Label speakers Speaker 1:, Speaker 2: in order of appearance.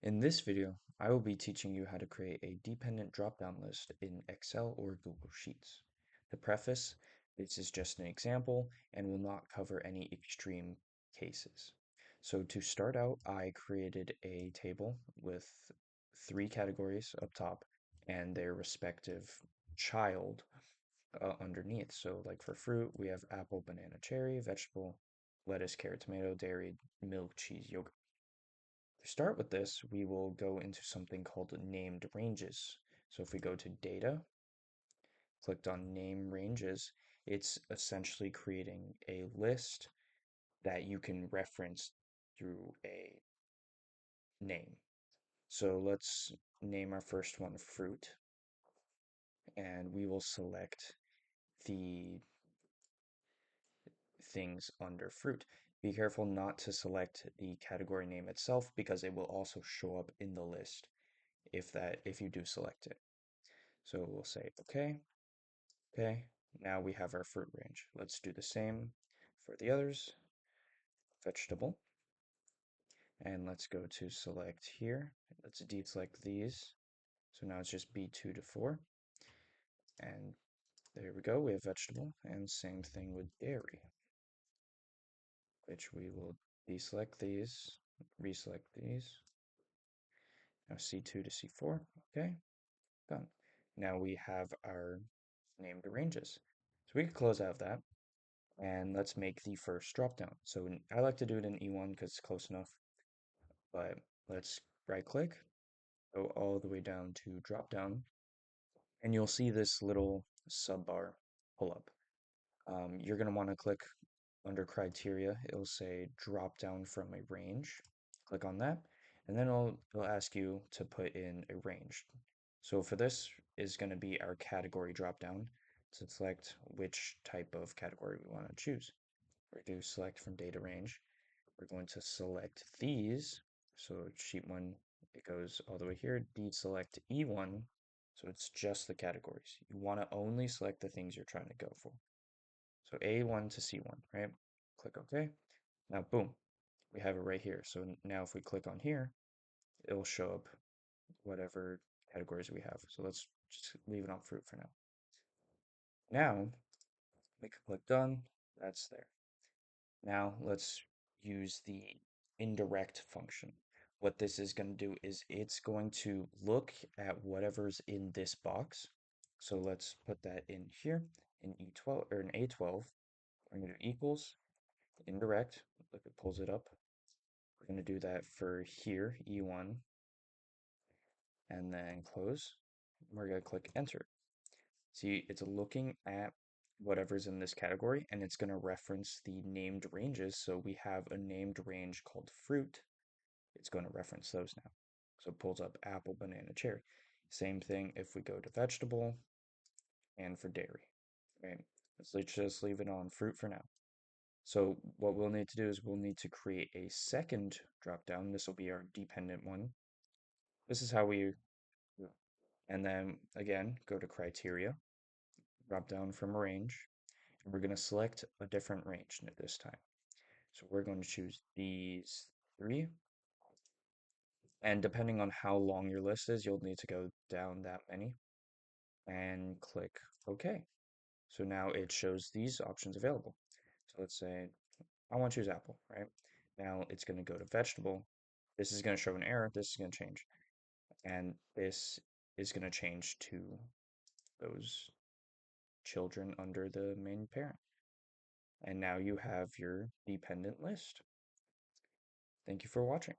Speaker 1: In this video, I will be teaching you how to create a dependent drop-down list in Excel or Google Sheets. To preface, this is just an example and will not cover any extreme cases. So to start out, I created a table with three categories up top and their respective child underneath. So like for fruit, we have apple, banana, cherry; vegetable, lettuce, carrot, tomato; dairy, milk, cheese, yogurt. To start with this, we will go into something called named ranges. So if we go to data, clicked on name ranges, it's essentially creating a list that you can reference through a name. So let's name our first one fruit, and we will select the things under fruit. Be careful not to select the category name itself because it will also show up in the list if you do select it. So we'll say okay, okay. Now we have our fruit range. Let's do the same for the others. Vegetable. And let's go to select here. Let's deselect these. So now it's just B2 to 4. And there we go. We have vegetable. And same thing with dairy, which we will deselect these, reselect these. Now C2 to C4. Okay, done. Now we have our named ranges. So we can close out of that. And let's make the first dropdown. So I like to do it in E1 because it's close enough, but let's right click, go all the way down to dropdown, and you'll see this little sub bar pull up. You're going to want to click under criteria. It'll say drop down from a range. Click on that, and then it'll ask you to put in a range. So for this is going to be our category dropdown to select which type of category we want to choose. We're going to select from data range. We're going to select these. So sheet one, it goes all the way here. Deselect E1. So it's just the categories. You want to only select the things you're trying to go for. So A1 to C1, right? Click OK. Now, boom, we have it right here. So now if we click on here, it'll show up whatever categories we have. So let's just leave it on fruit for now. Now, we can click done. That's there. Now let's use the indirect function. What this is going to do is it's going to look at whatever's in this box. So let's put that in here in E12 or in A12. We're going to do equals indirect. Look, it pulls it up. We're going to do that for here, E1, and then close. We're going to click enter. See, it's looking at whatever's in this category and it's going to reference the named ranges. So we have a named range called fruit. It's going to reference those now. So it pulls up apple, banana, cherry. Same thing if we go to vegetable and for dairy, right? Let's just leave it on fruit for now. So what we'll need to do is we'll need to create a second drop down. This will be our dependent one. This is how we, and then again, go to criteria, drop down from a range, and we're going to select a different range this time. So we're going to choose these three. And depending on how long your list is, you'll need to go down that many and click OK. So now it shows these options available. So let's say I want to choose apple, right? Now it's going to go to vegetable. This is going to show an error. This is going to change. And this is going to change to those children under the main parent. And now you have your dependent list. Thank you for watching.